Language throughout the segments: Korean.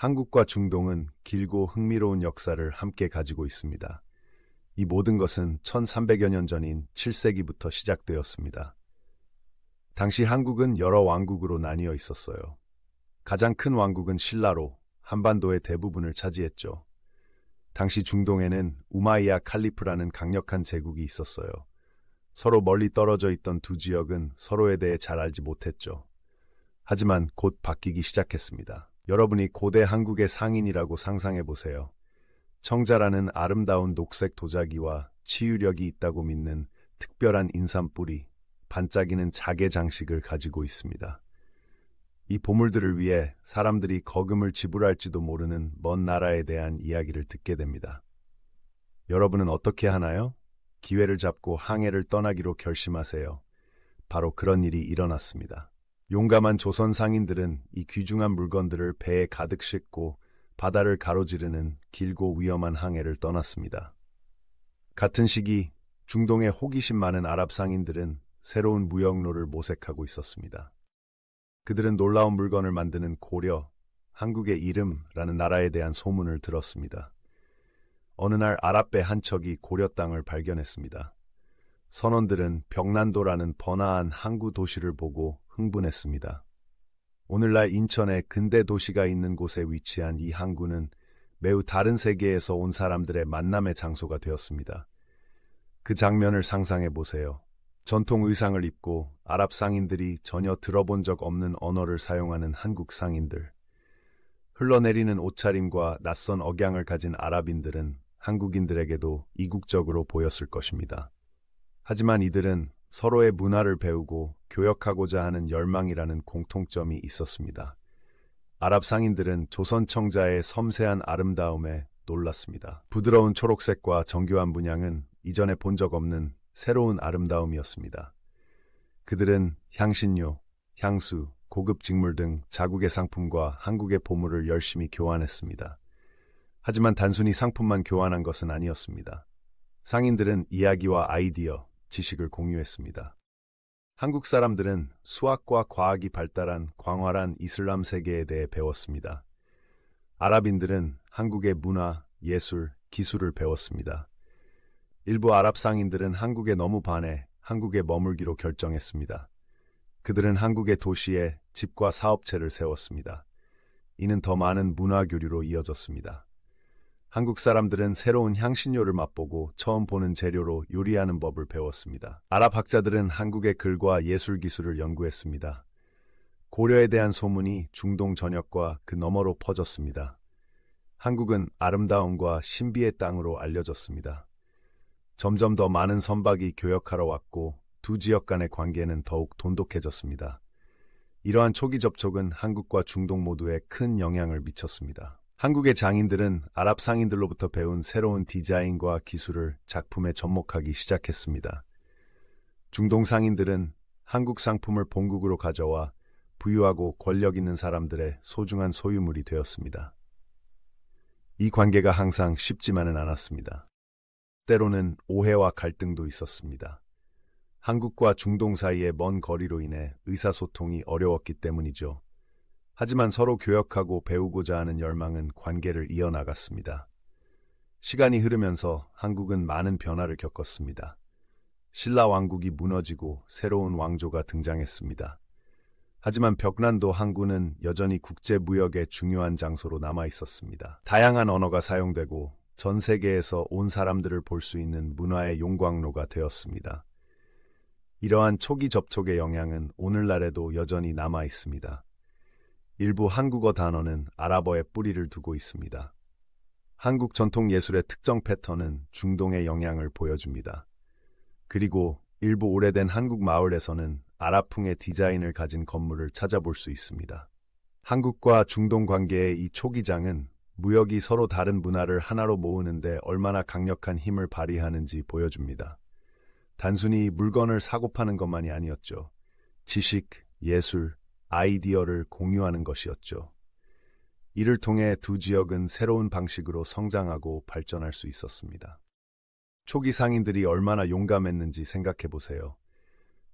한국과 중동은 길고 흥미로운 역사를 함께 가지고 있습니다. 이 모든 것은 1300여 년 전인 7세기부터 시작되었습니다. 당시 한국은 여러 왕국으로 나뉘어 있었어요. 가장 큰 왕국은 신라로 한반도의 대부분을 차지했죠. 당시 중동에는 우마이야 칼리프라는 강력한 제국이 있었어요. 서로 멀리 떨어져 있던 두 지역은 서로에 대해 잘 알지 못했죠. 하지만 곧 바뀌기 시작했습니다. 여러분이 고대 한국의 상인이라고 상상해 보세요. 청자라는 아름다운 녹색 도자기와 치유력이 있다고 믿는 특별한 인삼뿌리, 반짝이는 자개 장식을 가지고 있습니다. 이 보물들을 위해 사람들이 거금을 지불할지도 모르는 먼 나라에 대한 이야기를 듣게 됩니다. 여러분은 어떻게 하나요? 기회를 잡고 항해를 떠나기로 결심하세요. 바로 그런 일이 일어났습니다. 용감한 조선 상인들은 이 귀중한 물건들을 배에 가득 싣고 바다를 가로지르는 길고 위험한 항해를 떠났습니다. 같은 시기 중동의 호기심 많은 아랍 상인들은 새로운 무역로를 모색하고 있었습니다. 그들은 놀라운 물건을 만드는 고려, 한국의 이름라는 나라에 대한 소문을 들었습니다. 어느 날 아랍배 한 척이 고려 땅을 발견했습니다. 선원들은 벽난도라는 번화한 항구 도시를 보고 흥분했습니다. 오늘날 인천의 근대 도시가 있는 곳에 위치한 이 항구는 매우 다른 세계에서 온 사람들의 만남의 장소가 되었습니다. 그 장면을 상상해 보세요. 전통 의상을 입고 아랍 상인들이 전혀 들어본 적 없는 언어를 사용하는 한국 상인들. 흘러내리는 옷차림과 낯선 억양을 가진 아랍인들은 한국인들에게도 이국적으로 보였을 것입니다. 하지만 이들은 서로의 문화를 배우고 교역하고자 하는 열망이라는 공통점이 있었습니다. 아랍 상인들은 조선 청자의 섬세한 아름다움에 놀랐습니다. 부드러운 초록색과 정교한 문양은 이전에 본 적 없는 새로운 아름다움이었습니다. 그들은 향신료, 향수, 고급 직물 등 자국의 상품과 한국의 보물을 열심히 교환했습니다. 하지만 단순히 상품만 교환한 것은 아니었습니다. 상인들은 이야기와 아이디어, 지식을 공유했습니다. 한국 사람들은 수학과 과학이 발달한 광활한 이슬람 세계에 대해 배웠습니다. 아랍인들은 한국의 문화, 예술, 기술을 배웠습니다. 일부 아랍 상인들은 한국에 너무 반해 한국에 머물기로 결정했습니다. 그들은 한국의 도시에 집과 사업체를 세웠습니다. 이는 더 많은 문화 교류로 이어졌습니다. 한국 사람들은 새로운 향신료를 맛보고 처음 보는 재료로 요리하는 법을 배웠습니다. 아랍 학자들은 한국의 글과 예술 기술을 연구했습니다. 고려에 대한 소문이 중동 전역과 그 너머로 퍼졌습니다. 한국은 아름다움과 신비의 땅으로 알려졌습니다. 점점 더 많은 선박이 교역하러 왔고 두 지역 간의 관계는 더욱 돈독해졌습니다. 이러한 초기 접촉은 한국과 중동 모두에 큰 영향을 미쳤습니다. 한국의 장인들은 아랍 상인들로부터 배운 새로운 디자인과 기술을 작품에 접목하기 시작했습니다. 중동 상인들은 한국 상품을 본국으로 가져와 부유하고 권력 있는 사람들의 소중한 소유물이 되었습니다. 이 관계가 항상 쉽지만은 않았습니다. 때로는 오해와 갈등도 있었습니다. 한국과 중동 사이의 먼 거리로 인해 의사소통이 어려웠기 때문이죠. 하지만 서로 교역하고 배우고자 하는 열망은 관계를 이어나갔습니다. 시간이 흐르면서 한국은 많은 변화를 겪었습니다. 신라 왕국이 무너지고 새로운 왕조가 등장했습니다. 하지만 벽난도 항구는 여전히 국제 무역의 중요한 장소로 남아 있었습니다. 다양한 언어가 사용되고 전 세계에서 온 사람들을 볼 수 있는 문화의 용광로가 되었습니다. 이러한 초기 접촉의 영향은 오늘날에도 여전히 남아 있습니다. 일부 한국어 단어는 아랍어에 뿌리를 두고 있습니다. 한국 전통 예술의 특정 패턴은 중동의 영향을 보여줍니다. 그리고 일부 오래된 한국 마을에서는 아랍풍의 디자인을 가진 건물을 찾아볼 수 있습니다. 한국과 중동 관계의 이 초기장은 무역이 서로 다른 문화를 하나로 모으는데 얼마나 강력한 힘을 발휘하는지 보여줍니다. 단순히 물건을 사고 파는 것만이 아니었죠. 지식, 예술, 아이디어를 공유하는 것이었죠. 이를 통해 두 지역은 새로운 방식으로 성장하고 발전할 수 있었습니다. 초기 상인들이 얼마나 용감했는지 생각해 보세요.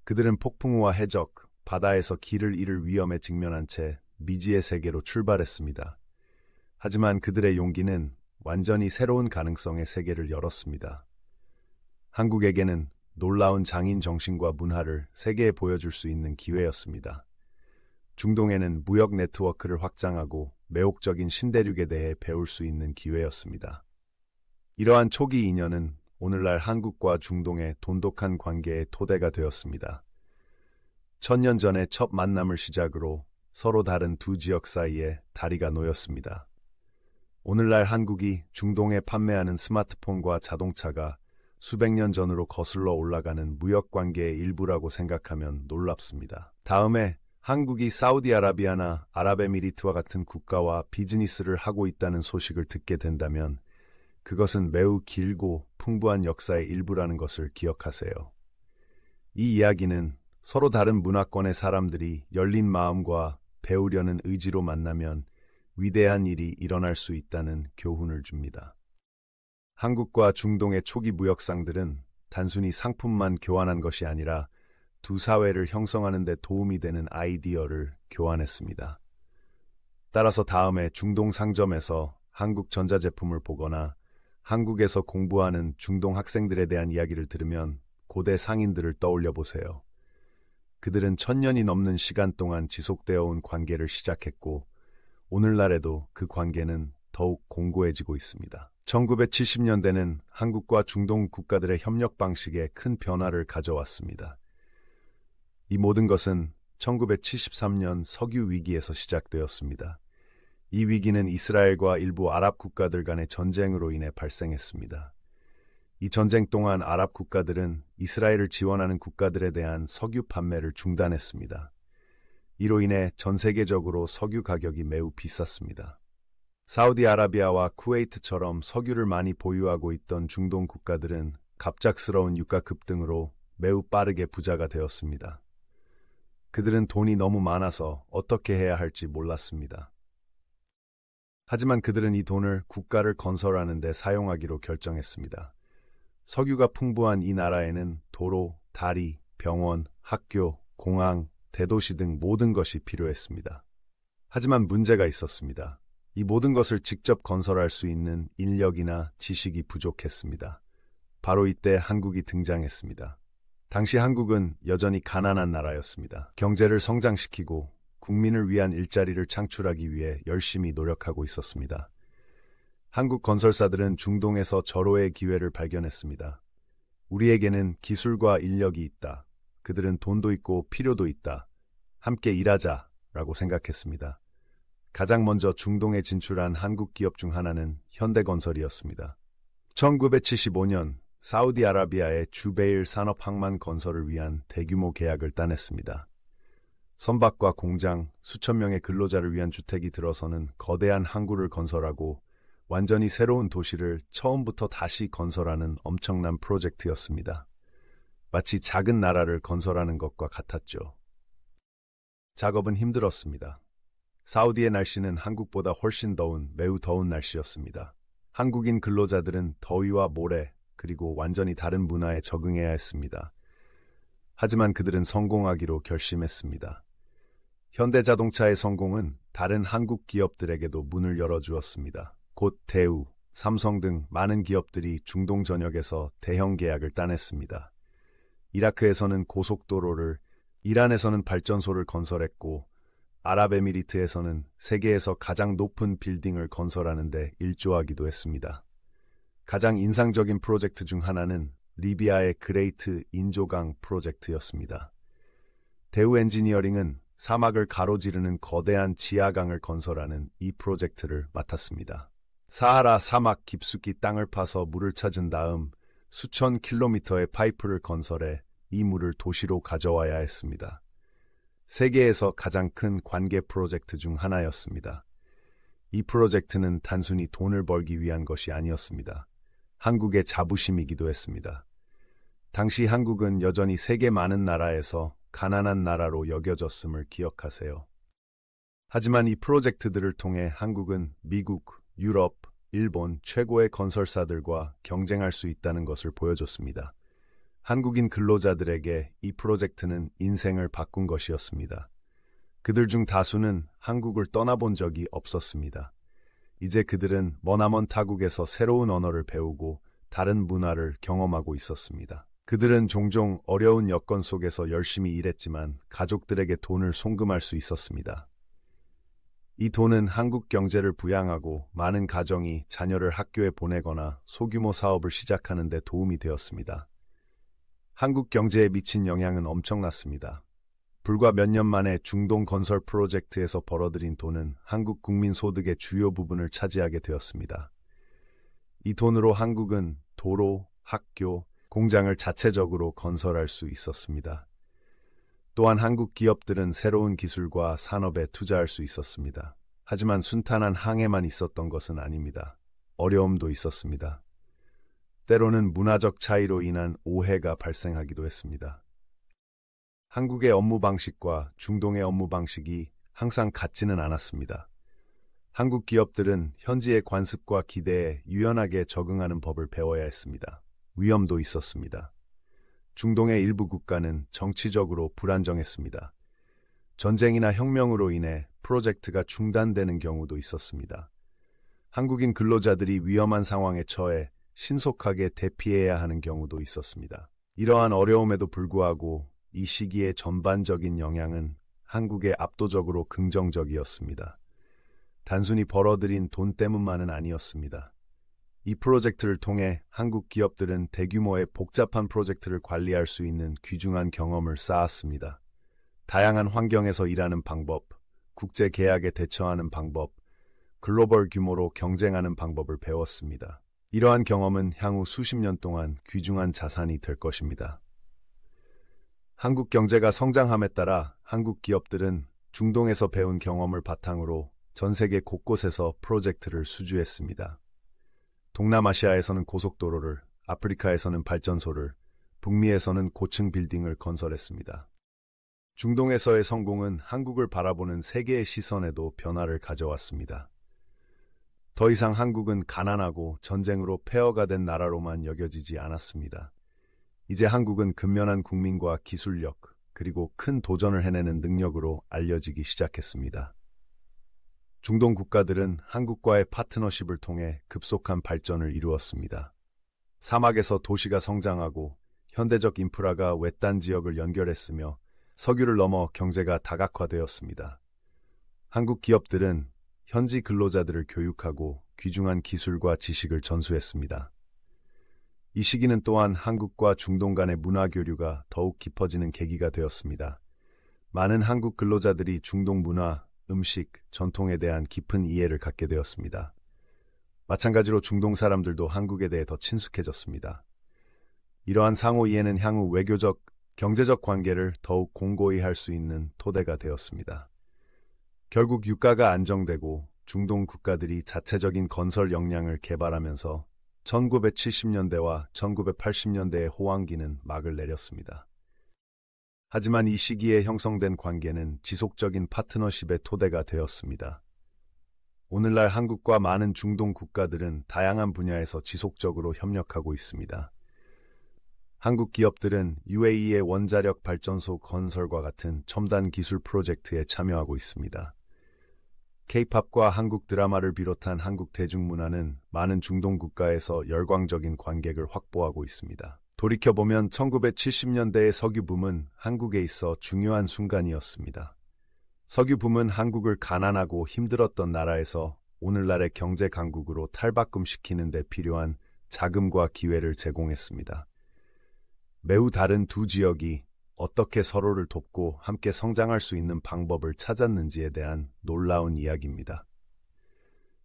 그들은 폭풍우와 해적, 바다에서 길을 잃을 위험에 직면한 채 미지의 세계로 출발했습니다. 하지만 그들의 용기는 완전히 새로운 가능성의 세계를 열었습니다. 한국에게는 놀라운 장인 정신과 문화를 세계에 보여줄 수 있는 기회였습니다. 중동에는 무역 네트워크를 확장하고 매혹적인 신대륙에 대해 배울 수 있는 기회였습니다. 이러한 초기 인연은 오늘날 한국과 중동의 돈독한 관계의 토대가 되었습니다. 1000년 전의 첫 만남을 시작으로 서로 다른 두 지역 사이에 다리가 놓였습니다. 오늘날 한국이 중동에 판매하는 스마트폰과 자동차가 수백 년 전으로 거슬러 올라가는 무역 관계의 일부라고 생각하면 놀랍습니다. 다음에 한국이 사우디아라비아나 아랍에미리트와 같은 국가와 비즈니스를 하고 있다는 소식을 듣게 된다면 그것은 매우 길고 풍부한 역사의 일부라는 것을 기억하세요. 이 이야기는 서로 다른 문화권의 사람들이 열린 마음과 배우려는 의지로 만나면 위대한 일이 일어날 수 있다는 교훈을 줍니다. 한국과 중동의 초기 무역상들은 단순히 상품만 교환한 것이 아니라 두 사회를 형성하는 데 도움이 되는 아이디어를 교환했습니다. 따라서 다음에 중동 상점에서 한국 전자제품을 보거나 한국에서 공부하는 중동 학생들에 대한 이야기를 들으면 고대 상인들을 떠올려 보세요. 그들은 1000년이 넘는 시간 동안 지속되어 온 관계를 시작했고 오늘날에도 그 관계는 더욱 공고해지고 있습니다. 1970년대는 한국과 중동 국가들의 협력 방식에 큰 변화를 가져왔습니다. 이 모든 것은 1973년 석유 위기에서 시작되었습니다. 이 위기는 이스라엘과 일부 아랍 국가들 간의 전쟁으로 인해 발생했습니다. 이 전쟁 동안 아랍 국가들은 이스라엘을 지원하는 국가들에 대한 석유 판매를 중단했습니다. 이로 인해 전 세계적으로 석유 가격이 매우 비쌌습니다. 사우디아라비아와 쿠웨이트처럼 석유를 많이 보유하고 있던 중동 국가들은 갑작스러운 유가 급등으로 매우 빠르게 부자가 되었습니다. 그들은 돈이 너무 많아서 어떻게 해야 할지 몰랐습니다. 하지만 그들은 이 돈을 국가를 건설하는 데 사용하기로 결정했습니다. 석유가 풍부한 이 나라에는 도로, 다리, 병원, 학교, 공항, 대도시 등 모든 것이 필요했습니다. 하지만 문제가 있었습니다. 이 모든 것을 직접 건설할 수 있는 인력이나 지식이 부족했습니다. 바로 이때 한국이 등장했습니다. 당시 한국은 여전히 가난한 나라였습니다. 경제를 성장시키고 국민을 위한 일자리를 창출하기 위해 열심히 노력하고 있었습니다. 한국 건설사들은 중동에서 절호의 기회를 발견했습니다. 우리에게는 기술과 인력이 있다. 그들은 돈도 있고 필요도 있다. 함께 일하자라고 생각했습니다. 가장 먼저 중동에 진출한 한국 기업 중 하나는 현대건설이었습니다. 1975년 사우디아라비아의 주베일 산업항만 건설을 위한 대규모 계약을 따냈습니다. 선박과 공장, 수천 명의 근로자를 위한 주택이 들어서는 거대한 항구를 건설하고 완전히 새로운 도시를 처음부터 다시 건설하는 엄청난 프로젝트였습니다. 마치 작은 나라를 건설하는 것과 같았죠. 작업은 힘들었습니다. 사우디의 날씨는 한국보다 훨씬 매우 더운 날씨였습니다. 한국인 근로자들은 더위와 모래, 그리고 완전히 다른 문화에 적응해야 했습니다. 하지만 그들은 성공하기로 결심했습니다. 현대자동차의 성공은 다른 한국 기업들에게도 문을 열어주었습니다. 곧 대우, 삼성 등 많은 기업들이 중동 전역에서 대형 계약을 따냈습니다. 이라크에서는 고속도로를, 이란에서는 발전소를 건설했고 아랍에미리트에서는 세계에서 가장 높은 빌딩을 건설하는 데 일조하기도 했습니다. 가장 인상적인 프로젝트 중 하나는 리비아의 그레이트 인조강 프로젝트였습니다. 대우 엔지니어링은 사막을 가로지르는 거대한 지하강을 건설하는 이 프로젝트를 맡았습니다. 사하라 사막 깊숙이 땅을 파서 물을 찾은 다음 수천 킬로미터의 파이프를 건설해 이 물을 도시로 가져와야 했습니다. 세계에서 가장 큰 관계 프로젝트 중 하나였습니다. 이 프로젝트는 단순히 돈을 벌기 위한 것이 아니었습니다. 한국의 자부심이기도 했습니다. 당시 한국은 여전히 세계 많은 나라에서 가난한 나라로 여겨졌음을 기억하세요. 하지만 이 프로젝트들을 통해 한국은 미국, 유럽, 일본 최고의 건설사들과 경쟁할 수 있다는 것을 보여줬습니다. 한국인 근로자들에게 이 프로젝트는 인생을 바꾼 것이었습니다. 그들 중 다수는 한국을 떠나본 적이 없었습니다. 이제 그들은 머나먼 타국에서 새로운 언어를 배우고 다른 문화를 경험하고 있었습니다. 그들은 종종 어려운 여건 속에서 열심히 일했지만 가족들에게 돈을 송금할 수 있었습니다. 이 돈은 한국 경제를 부양하고 많은 가정이 자녀를 학교에 보내거나 소규모 사업을 시작하는 데 도움이 되었습니다. 한국 경제에 미친 영향은 엄청났습니다. 불과 몇 년 만에 중동 건설 프로젝트에서 벌어들인 돈은 한국 국민 소득의 주요 부분을 차지하게 되었습니다. 이 돈으로 한국은 도로, 학교, 공장을 자체적으로 건설할 수 있었습니다. 또한 한국 기업들은 새로운 기술과 산업에 투자할 수 있었습니다. 하지만 순탄한 항해만 있었던 것은 아닙니다. 어려움도 있었습니다. 때로는 문화적 차이로 인한 오해가 발생하기도 했습니다. 한국의 업무 방식과 중동의 업무 방식이 항상 같지는 않았습니다. 한국 기업들은 현지의 관습과 기대에 유연하게 적응하는 법을 배워야 했습니다. 위험도 있었습니다. 중동의 일부 국가는 정치적으로 불안정했습니다. 전쟁이나 혁명으로 인해 프로젝트가 중단되는 경우도 있었습니다. 한국인 근로자들이 위험한 상황에 처해 신속하게 대피해야 하는 경우도 있었습니다. 이러한 어려움에도 불구하고 이 시기의 전반적인 영향은 한국에 압도적으로 긍정적이었습니다. 단순히 벌어들인 돈 때문만은 아니었습니다. 이 프로젝트를 통해 한국 기업들은 대규모의 복잡한 프로젝트를 관리할 수 있는 귀중한 경험을 쌓았습니다. 다양한 환경에서 일하는 방법, 국제 계약에 대처하는 방법, 글로벌 규모로 경쟁하는 방법을 배웠습니다. 이러한 경험은 향후 수십 년 동안 귀중한 자산이 될 것입니다. 한국 경제가 성장함에 따라 한국 기업들은 중동에서 배운 경험을 바탕으로 전 세계 곳곳에서 프로젝트를 수주했습니다. 동남아시아에서는 고속도로를, 아프리카에서는 발전소를, 북미에서는 고층 빌딩을 건설했습니다. 중동에서의 성공은 한국을 바라보는 세계의 시선에도 변화를 가져왔습니다. 더 이상 한국은 가난하고 전쟁으로 폐허가 된 나라로만 여겨지지 않았습니다. 이제 한국은 근면한 국민과 기술력, 그리고 큰 도전을 해내는 능력으로 알려지기 시작했습니다. 중동 국가들은 한국과의 파트너십을 통해 급속한 발전을 이루었습니다. 사막에서 도시가 성장하고 현대적 인프라가 외딴 지역을 연결했으며 석유를 넘어 경제가 다각화되었습니다. 한국 기업들은 현지 근로자들을 교육하고 귀중한 기술과 지식을 전수했습니다. 이 시기는 또한 한국과 중동 간의 문화 교류가 더욱 깊어지는 계기가 되었습니다. 많은 한국 근로자들이 중동 문화, 음식, 전통에 대한 깊은 이해를 갖게 되었습니다. 마찬가지로 중동 사람들도 한국에 대해 더 친숙해졌습니다. 이러한 상호 이해는 향후 외교적, 경제적 관계를 더욱 공고히 할 수 있는 토대가 되었습니다. 결국 유가가 안정되고 중동 국가들이 자체적인 건설 역량을 개발하면서 1970년대와 1980년대의 호황기는 막을 내렸습니다. 하지만 이 시기에 형성된 관계는 지속적인 파트너십의 토대가 되었습니다. 오늘날 한국과 많은 중동 국가들은 다양한 분야에서 지속적으로 협력하고 있습니다. 한국 기업들은 UAE의 원자력 발전소 건설과 같은 첨단 기술 프로젝트에 참여하고 있습니다. K-팝과 한국 드라마를 비롯한 한국 대중문화는 많은 중동 국가에서 열광적인 관객을 확보하고 있습니다. 돌이켜보면 1970년대의 석유붐은 한국에 있어 중요한 순간이었습니다. 석유붐은 한국을 가난하고 힘들었던 나라에서 오늘날의 경제 강국으로 탈바꿈시키는 데 필요한 자금과 기회를 제공했습니다. 매우 다른 두 지역이 어떻게 서로를 돕고 함께 성장할 수 있는 방법을 찾았는지에 대한 놀라운 이야기입니다.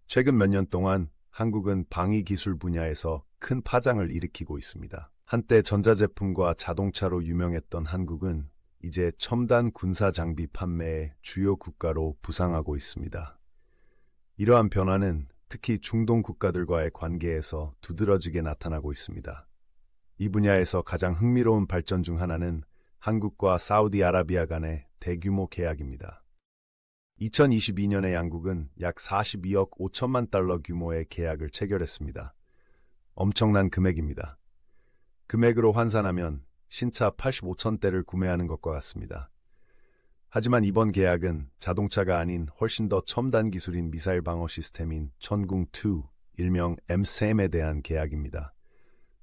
최근 몇 년 동안 한국은 방위 기술 분야에서 큰 파장을 일으키고 있습니다. 한때 전자제품과 자동차로 유명했던 한국은 이제 첨단 군사 장비 판매의 주요 국가로 부상하고 있습니다. 이러한 변화는 특히 중동 국가들과의 관계에서 두드러지게 나타나고 있습니다. 이 분야에서 가장 흥미로운 발전 중 하나는 한국과 사우디아라비아 간의 대규모 계약입니다. 2022년에 양국은 약 42억 5천만 달러 규모의 계약을 체결했습니다. 엄청난 금액입니다. 금액으로 환산하면 신차 85천 대를 구매하는 것과 같습니다. 하지만 이번 계약은 자동차가 아닌 훨씬 더 첨단 기술인 미사일 방어 시스템인 천궁2, 일명 M-SAM에 대한 계약입니다.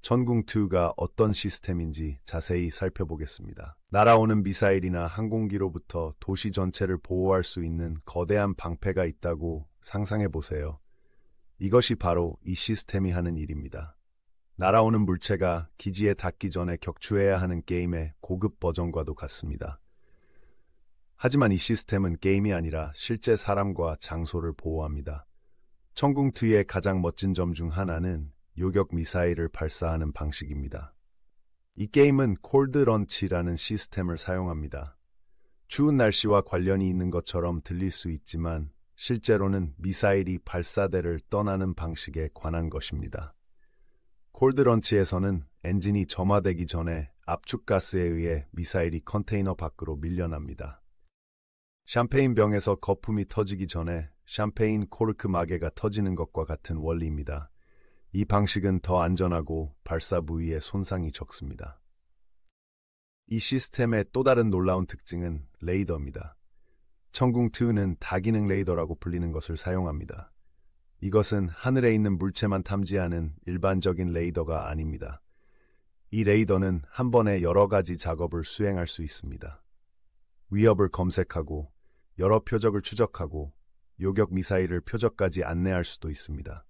천궁2가 어떤 시스템인지 자세히 살펴보겠습니다. 날아오는 미사일이나 항공기로부터 도시 전체를 보호할 수 있는 거대한 방패가 있다고 상상해 보세요. 이것이 바로 이 시스템이 하는 일입니다. 날아오는 물체가 기지에 닿기 전에 격추해야 하는 게임의 고급 버전과도 같습니다. 하지만 이 시스템은 게임이 아니라 실제 사람과 장소를 보호합니다. 천궁2의 가장 멋진 점 중 하나는 요격 미사일을 발사하는 방식입니다. 이 게임은 콜드 런치라는 시스템을 사용합니다. 추운 날씨와 관련이 있는 것처럼 들릴 수 있지만 실제로는 미사일이 발사대를 떠나는 방식에 관한 것입니다. 콜드 런치에서는 엔진이 점화되기 전에 압축가스에 의해 미사일이 컨테이너 밖으로 밀려납니다. 샴페인 병에서 거품이 터지기 전에 샴페인 코르크 마개가 터지는 것과 같은 원리입니다. 이 방식은 더 안전하고 발사 부위에 손상이 적습니다. 이 시스템의 또 다른 놀라운 특징은 레이더입니다. 천궁2는 다기능 레이더라고 불리는 것을 사용합니다. 이것은 하늘에 있는 물체만 탐지하는 일반적인 레이더가 아닙니다. 이 레이더는 한 번에 여러 가지 작업을 수행할 수 있습니다. 위협을 검색하고 여러 표적을 추적하고 요격 미사일을 표적까지 안내할 수도 있습니다.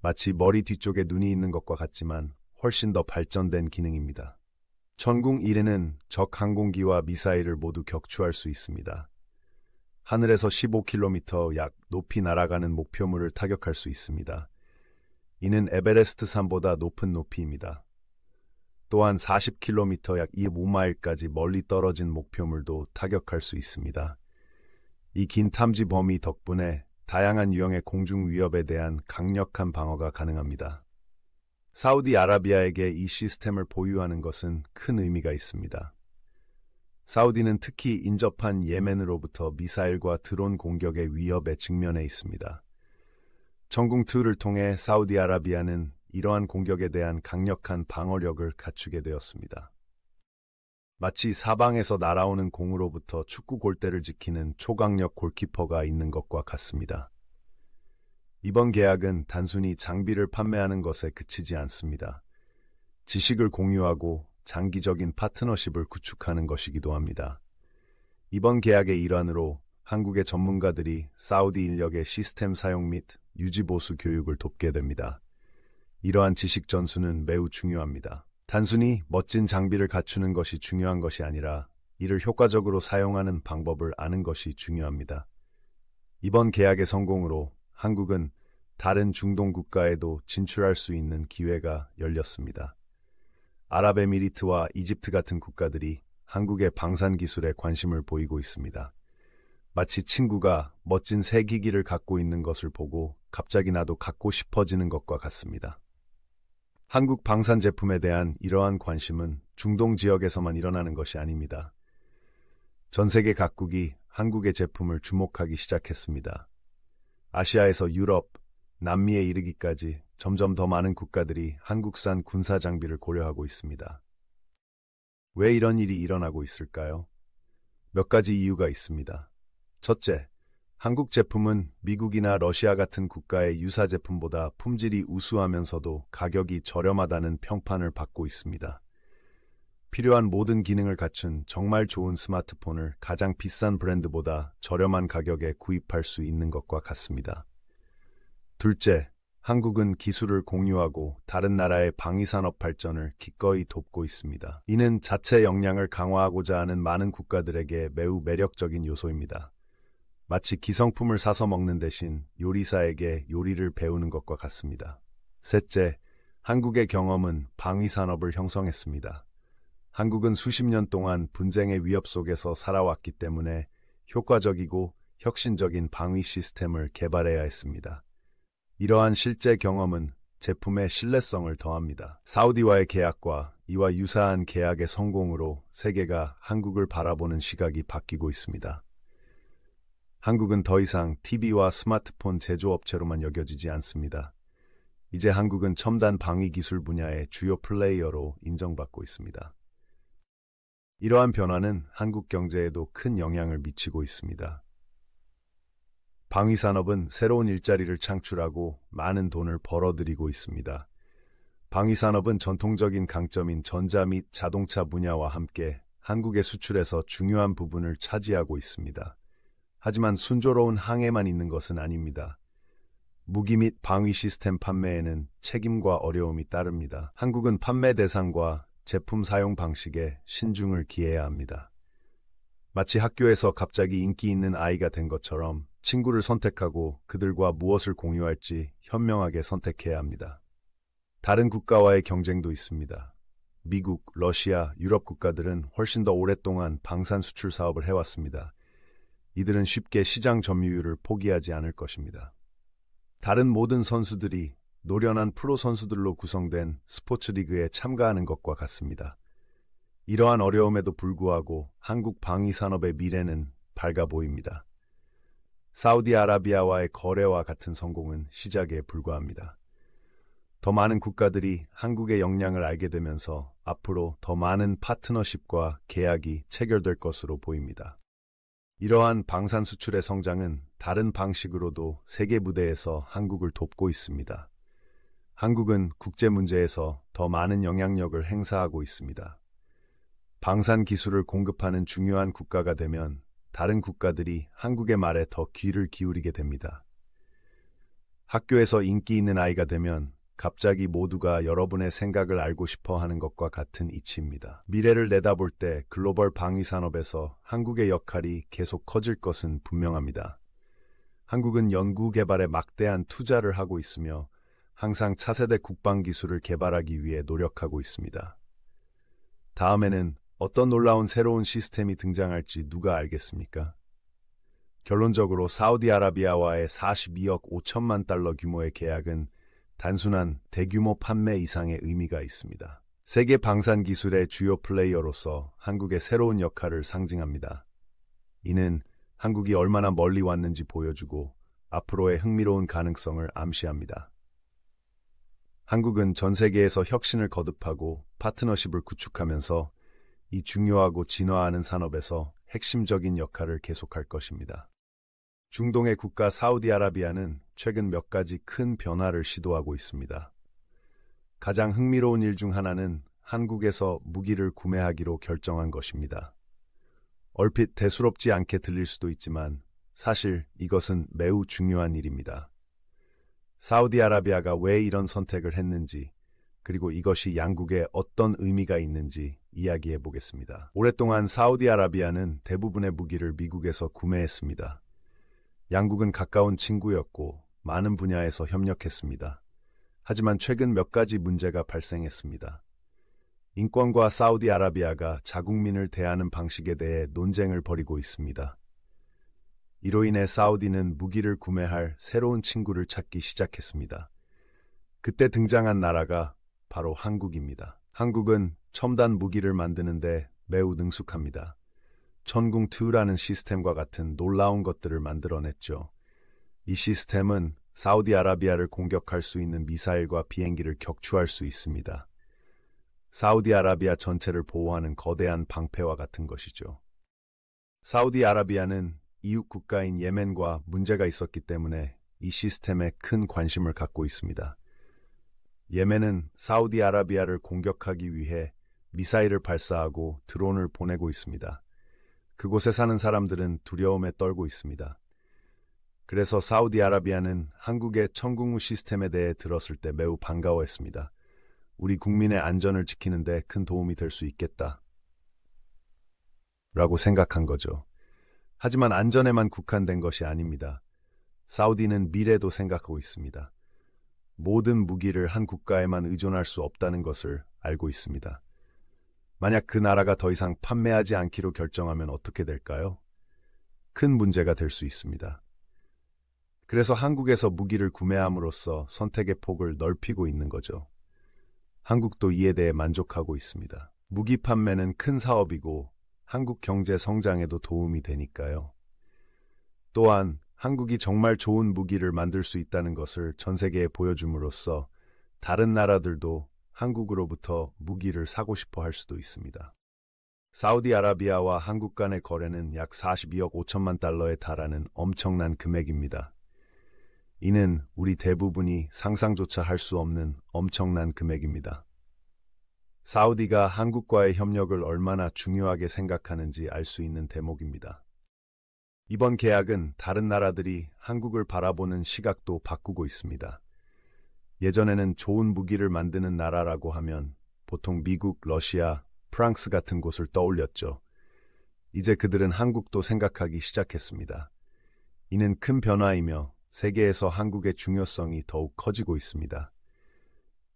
마치 머리 뒤쪽에 눈이 있는 것과 같지만 훨씬 더 발전된 기능입니다. 천궁1에는 적 항공기와 미사일을 모두 격추할 수 있습니다. 하늘에서 15km 약 높이 날아가는 목표물을 타격할 수 있습니다. 이는 에베레스트 산보다 높은 높이입니다. 또한 40km 약 25마일까지 멀리 떨어진 목표물도 타격할 수 있습니다. 이 긴 탐지 범위 덕분에 다양한 유형의 공중 위협에 대한 강력한 방어가 가능합니다. 사우디아라비아에게 이 시스템을 보유하는 것은 큰 의미가 있습니다. 사우디는 특히 인접한 예멘으로부터 미사일과 드론 공격의 위협에 직면해 있습니다. 천궁2를 통해 사우디아라비아는 이러한 공격에 대한 강력한 방어력을 갖추게 되었습니다. 마치 사방에서 날아오는 공으로부터 축구 골대를 지키는 초강력 골키퍼가 있는 것과 같습니다. 이번 계약은 단순히 장비를 판매하는 것에 그치지 않습니다. 지식을 공유하고 장기적인 파트너십을 구축하는 것이기도 합니다. 이번 계약의 일환으로 한국의 전문가들이 사우디 인력의 시스템 사용 및 유지보수 교육을 돕게 됩니다. 이러한 지식 전수는 매우 중요합니다. 단순히 멋진 장비를 갖추는 것이 중요한 것이 아니라 이를 효과적으로 사용하는 방법을 아는 것이 중요합니다. 이번 계약의 성공으로 한국은 다른 중동 국가에도 진출할 수 있는 기회가 열렸습니다. 아랍에미리트와 이집트 같은 국가들이 한국의 방산 기술에 관심을 보이고 있습니다. 마치 친구가 멋진 새 기기를 갖고 있는 것을 보고 갑자기 나도 갖고 싶어지는 것과 같습니다. 한국 방산 제품에 대한 이러한 관심은 중동 지역에서만 일어나는 것이 아닙니다. 전 세계 각국이 한국의 제품을 주목하기 시작했습니다. 아시아에서 유럽, 남미에 이르기까지 점점 더 많은 국가들이 한국산 군사 장비를 고려하고 있습니다. 왜 이런 일이 일어나고 있을까요? 몇 가지 이유가 있습니다. 첫째, 한국 제품은 미국이나 러시아 같은 국가의 유사 제품보다 품질이 우수하면서도 가격이 저렴하다는 평판을 받고 있습니다. 필요한 모든 기능을 갖춘 정말 좋은 스마트폰을 가장 비싼 브랜드보다 저렴한 가격에 구입할 수 있는 것과 같습니다. 둘째, 한국은 기술을 공유하고 다른 나라의 방위산업 발전을 기꺼이 돕고 있습니다. 이는 자체 역량을 강화하고자 하는 많은 국가들에게 매우 매력적인 요소입니다. 마치 기성품을 사서 먹는 대신 요리사에게 요리를 배우는 것과 같습니다. 셋째, 한국의 경험은 방위산업을 형성했습니다. 한국은 수십 년 동안 분쟁의 위협 속에서 살아왔기 때문에 효과적이고 혁신적인 방위 시스템을 개발해야 했습니다. 이러한 실제 경험은 제품의 신뢰성을 더합니다. 사우디와의 계약과 이와 유사한 계약의 성공으로 세계가 한국을 바라보는 시각이 바뀌고 있습니다. 한국은 더 이상 TV와 스마트폰 제조업체로만 여겨지지 않습니다. 이제 한국은 첨단 방위 기술 분야의 주요 플레이어로 인정받고 있습니다. 이러한 변화는 한국 경제에도 큰 영향을 미치고 있습니다. 방위산업은 새로운 일자리를 창출하고 많은 돈을 벌어들이고 있습니다. 방위산업은 전통적인 강점인 전자 및 자동차 분야와 함께 한국의 수출에서 중요한 부분을 차지하고 있습니다. 하지만 순조로운 항해만 있는 것은 아닙니다. 무기 및 방위 시스템 판매에는 책임과 어려움이 따릅니다. 한국은 판매 대상과 제품 사용 방식에 신중을 기해야 합니다. 마치 학교에서 갑자기 인기 있는 아이가 된 것처럼 친구를 선택하고 그들과 무엇을 공유할지 현명하게 선택해야 합니다. 다른 국가와의 경쟁도 있습니다. 미국, 러시아, 유럽 국가들은 훨씬 더 오랫동안 방산 수출 사업을 해왔습니다. 이들은 쉽게 시장 점유율을 포기하지 않을 것입니다. 다른 모든 선수들이 노련한 프로 선수들로 구성된 스포츠 리그에 참가하는 것과 같습니다. 이러한 어려움에도 불구하고 한국 방위산업의 미래는 밝아 보입니다. 사우디아라비아와의 거래와 같은 성공은 시작에 불과합니다. 더 많은 국가들이 한국의 역량을 알게 되면서 앞으로 더 많은 파트너십과 계약이 체결될 것으로 보입니다. 이러한 방산 수출의 성장은 다른 방식으로도 세계 무대에서 한국을 돕고 있습니다. 한국은 국제 문제에서 더 많은 영향력을 행사하고 있습니다. 방산 기술을 공급하는 중요한 국가가 되면 다른 국가들이 한국의 말에 더 귀를 기울이게 됩니다. 학교에서 인기 있는 아이가 되면 갑자기 모두가 여러분의 생각을 알고 싶어 하는 것과 같은 이치입니다. 미래를 내다볼 때 글로벌 방위 산업에서 한국의 역할이 계속 커질 것은 분명합니다. 한국은 연구 개발에 막대한 투자를 하고 있으며 항상 차세대 국방 기술을 개발하기 위해 노력하고 있습니다. 다음에는 어떤 놀라운 새로운 시스템이 등장할지 누가 알겠습니까? 결론적으로 사우디아라비아와의 42억 5천만 달러 규모의 계약은 단순한 대규모 판매 이상의 의미가 있습니다. 세계 방산 기술의 주요 플레이어로서 한국의 새로운 역할을 상징합니다. 이는 한국이 얼마나 멀리 왔는지 보여주고 앞으로의 흥미로운 가능성을 암시합니다. 한국은 전 세계에서 혁신을 거듭하고 파트너십을 구축하면서 이 중요하고 진화하는 산업에서 핵심적인 역할을 계속할 것입니다. 중동의 국가 사우디아라비아는 최근 몇 가지 큰 변화를 시도하고 있습니다. 가장 흥미로운 일 중 하나는 한국에서 무기를 구매하기로 결정한 것입니다. 얼핏 대수롭지 않게 들릴 수도 있지만 사실 이것은 매우 중요한 일입니다. 사우디아라비아가 왜 이런 선택을 했는지, 그리고 이것이 양국에 어떤 의미가 있는지 이야기해 보겠습니다. 오랫동안 사우디아라비아는 대부분의 무기를 미국에서 구매했습니다. 양국은 가까운 친구였고 많은 분야에서 협력했습니다. 하지만 최근 몇 가지 문제가 발생했습니다. 인권과 사우디아라비아가 자국민을 대하는 방식에 대해 논쟁을 벌이고 있습니다. 이로 인해 사우디는 무기를 구매할 새로운 친구를 찾기 시작했습니다. 그때 등장한 나라가 바로 한국입니다. 한국은 첨단 무기를 만드는데 매우 능숙합니다. 천궁2라는 시스템과 같은 놀라운 것들을 만들어냈죠. 이 시스템은 사우디아라비아를 공격할 수 있는 미사일과 비행기를 격추할 수 있습니다. 사우디아라비아 전체를 보호하는 거대한 방패와 같은 것이죠. 사우디아라비아는 이웃 국가인 예멘과 문제가 있었기 때문에 이 시스템에 큰 관심을 갖고 있습니다. 예멘은 사우디아라비아를 공격하기 위해 미사일을 발사하고 드론을 보내고 있습니다. 그곳에 사는 사람들은 두려움에 떨고 있습니다. 그래서 사우디아라비아는 한국의 천궁 시스템에 대해 들었을 때 매우 반가워했습니다. 우리 국민의 안전을 지키는 데 큰 도움이 될 수 있겠다 라고 생각한 거죠. 하지만 안전에만 국한된 것이 아닙니다. 사우디는 미래도 생각하고 있습니다. 모든 무기를 한 국가에만 의존할 수 없다는 것을 알고 있습니다. 만약 그 나라가 더 이상 판매하지 않기로 결정하면 어떻게 될까요? 큰 문제가 될 수 있습니다. 그래서 한국에서 무기를 구매함으로써 선택의 폭을 넓히고 있는 거죠. 한국도 이에 대해 만족하고 있습니다. 무기 판매는 큰 사업이고 한국 경제 성장에도 도움이 되니까요. 또한 한국이 정말 좋은 무기를 만들 수 있다는 것을 전 세계에 보여줌으로써 다른 나라들도 한국으로부터 무기를 사고 싶어 할 수도 있습니다. 사우디아라비아와 한국 간의 거래는 약 42억 5천만 달러에 달하는 엄청난 금액입니다. 이는 우리 대부분이 상상조차 할 수 없는 엄청난 금액입니다. 사우디가 한국과의 협력을 얼마나 중요하게 생각하는지 알 수 있는 대목입니다. 이번 계약은 다른 나라들이 한국을 바라보는 시각도 바꾸고 있습니다. 예전에는 좋은 무기를 만드는 나라라고 하면 보통 미국, 러시아, 프랑스 같은 곳을 떠올렸죠. 이제 그들은 한국도 생각하기 시작했습니다. 이는 큰 변화이며 세계에서 한국의 중요성이 더욱 커지고 있습니다.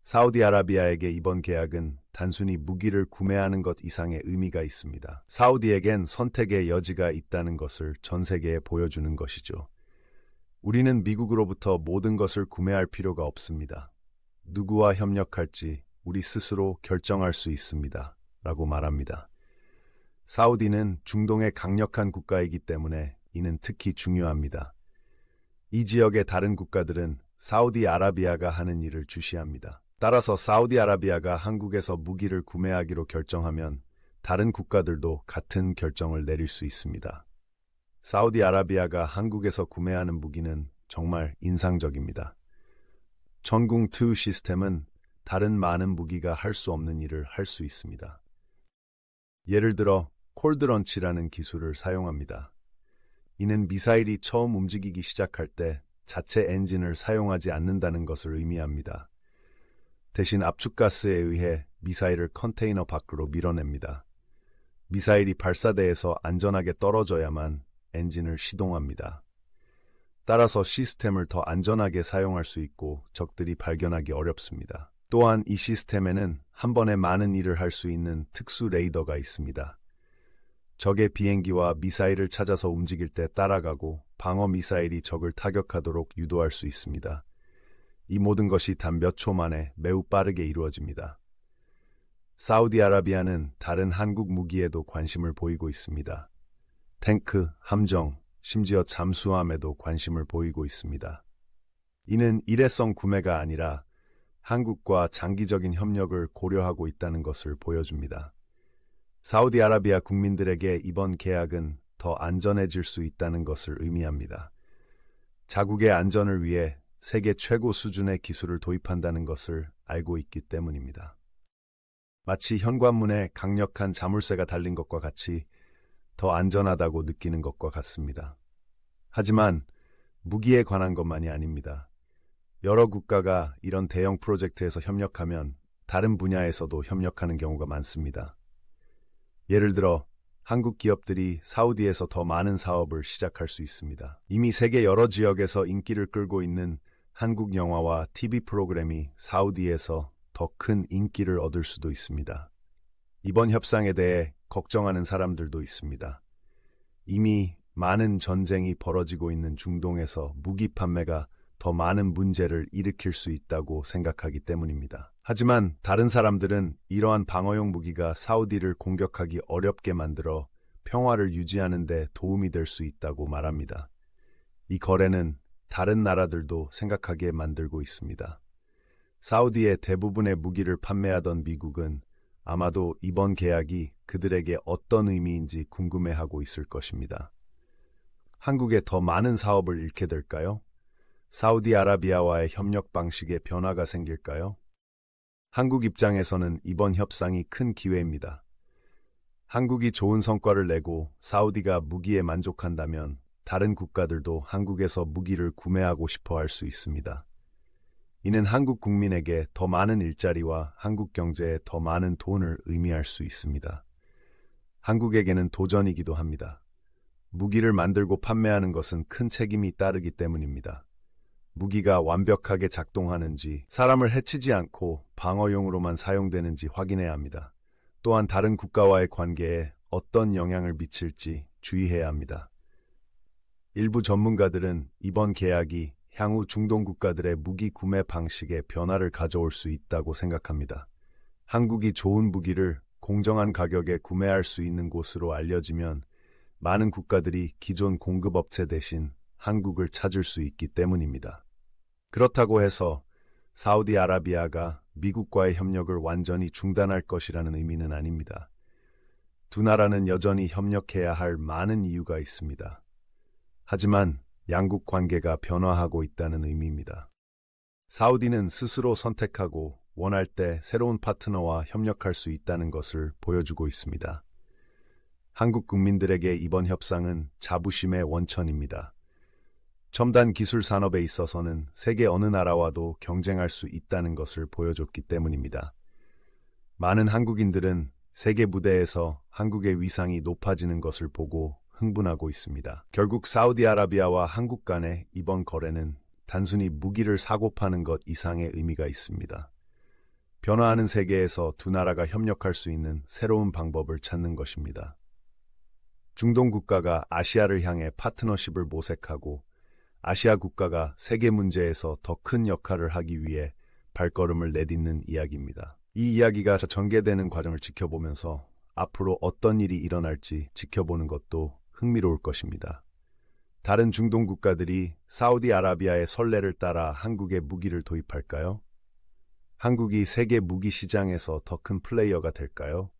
사우디아라비아에게 이번 계약은 단순히 무기를 구매하는 것 이상의 의미가 있습니다. 사우디에겐 선택의 여지가 있다는 것을 전 세계에 보여주는 것이죠. 우리는 미국으로부터 모든 것을 구매할 필요가 없습니다. 누구와 협력할지 우리 스스로 결정할 수 있습니다. 라고 말합니다. 사우디는 중동의 강력한 국가이기 때문에 이는 특히 중요합니다. 이 지역의 다른 국가들은 사우디아라비아가 하는 일을 주시합니다. 따라서 사우디아라비아가 한국에서 무기를 구매하기로 결정하면 다른 국가들도 같은 결정을 내릴 수 있습니다. 사우디아라비아가 한국에서 구매하는 무기는 정말 인상적입니다. 전궁2 시스템은 다른 많은 무기가 할 수 없는 일을 할 수 있습니다. 예를 들어 콜드런치라는 기술을 사용합니다. 이는 미사일이 처음 움직이기 시작할 때 자체 엔진을 사용하지 않는다는 것을 의미합니다. 대신 압축가스에 의해 미사일을 컨테이너 밖으로 밀어냅니다. 미사일이 발사대에서 안전하게 떨어져야만 엔진을 시동합니다. 따라서 시스템을 더 안전하게 사용할 수 있고 적들이 발견하기 어렵습니다. 또한 이 시스템에는 한 번에 많은 일을 할 수 있는 특수 레이더가 있습니다. 적의 비행기와 미사일을 찾아서 움직일 때 따라가고 방어 미사일이 적을 타격하도록 유도할 수 있습니다. 이 모든 것이 단 몇 초 만에 매우 빠르게 이루어집니다. 사우디아라비아는 다른 한국 무기에도 관심을 보이고 있습니다. 탱크, 함정, 심지어 잠수함에도 관심을 보이고 있습니다. 이는 일회성 구매가 아니라 한국과 장기적인 협력을 고려하고 있다는 것을 보여줍니다. 사우디아라비아 국민들에게 이번 계약은 더 안전해질 수 있다는 것을 의미합니다. 자국의 안전을 위해 세계 최고 수준의 기술을 도입한다는 것을 알고 있기 때문입니다. 마치 현관문에 강력한 자물쇠가 달린 것과 같이 더 안전하다고 느끼는 것과 같습니다. 하지만 무기에 관한 것만이 아닙니다. 여러 국가가 이런 대형 프로젝트에서 협력하면 다른 분야에서도 협력하는 경우가 많습니다. 예를 들어 한국 기업들이 사우디에서 더 많은 사업을 시작할 수 있습니다. 이미 세계 여러 지역에서 인기를 끌고 있는 한국 영화와 TV 프로그램이 사우디에서 더 큰 인기를 얻을 수도 있습니다. 이번 협상에 대해 걱정하는 사람들도 있습니다. 이미 많은 전쟁이 벌어지고 있는 중동에서 무기 판매가 더 많은 문제를 일으킬 수 있다고 생각하기 때문입니다. 하지만 다른 사람들은 이러한 방어용 무기가 사우디를 공격하기 어렵게 만들어 평화를 유지하는 데 도움이 될 수 있다고 말합니다. 이 거래는 다른 나라들도 생각하게 만들고 있습니다. 사우디의 대부분의 무기를 판매하던 미국은 아마도 이번 계약이 그들에게 어떤 의미인지 궁금해하고 있을 것입니다. 한국에 더 많은 사업을 잃게 될까요? 사우디아라비아와의 협력 방식에 변화가 생길까요? 한국 입장에서는 이번 협상이 큰 기회입니다. 한국이 좋은 성과를 내고 사우디가 무기에 만족한다면 다른 국가들도 한국에서 무기를 구매하고 싶어 할 수 있습니다. 이는 한국 국민에게 더 많은 일자리와 한국 경제에 더 많은 돈을 의미할 수 있습니다. 한국에게는 도전이기도 합니다. 무기를 만들고 판매하는 것은 큰 책임이 따르기 때문입니다. 무기가 완벽하게 작동하는지, 사람을 해치지 않고 방어용으로만 사용되는지 확인해야 합니다. 또한 다른 국가와의 관계에 어떤 영향을 미칠지 주의해야 합니다. 일부 전문가들은 이번 계약이 향후 중동 국가들의 무기 구매 방식에 변화를 가져올 수 있다고 생각합니다. 한국이 좋은 무기를 공정한 가격에 구매할 수 있는 곳으로 알려지면 많은 국가들이 기존 공급업체 대신 한국을 찾을 수 있기 때문입니다. 그렇다고 해서 사우디아라비아가 미국과의 협력을 완전히 중단할 것이라는 의미는 아닙니다. 두 나라는 여전히 협력해야 할 많은 이유가 있습니다. 하지만 양국 관계가 변화하고 있다는 의미입니다. 사우디는 스스로 선택하고 원할 때 새로운 파트너와 협력할 수 있다는 것을 보여주고 있습니다. 한국 국민들에게 이번 협상은 자부심의 원천입니다. 첨단 기술 산업에 있어서는 세계 어느 나라와도 경쟁할 수 있다는 것을 보여줬기 때문입니다. 많은 한국인들은 세계 무대에서 한국의 위상이 높아지는 것을 보고 흥분하고 있습니다. 결국 사우디아라비아와 한국 간의 이번 거래는 단순히 무기를 사고 파는 것 이상의 의미가 있습니다. 변화하는 세계에서 두 나라가 협력할 수 있는 새로운 방법을 찾는 것입니다. 중동 국가가 아시아를 향해 파트너십을 모색하고 아시아 국가가 세계 문제에서 더 큰 역할을 하기 위해 발걸음을 내딛는 이야기입니다. 이 이야기가 전개되는 과정을 지켜보면서 앞으로 어떤 일이 일어날지 지켜보는 것도 흥미로울 것입니다. 다른 중동 국가들이 사우디아라비아의 선례를 따라 한국에 무기를 도입할까요? 한국이 세계 무기 시장에서 더 큰 플레이어가 될까요?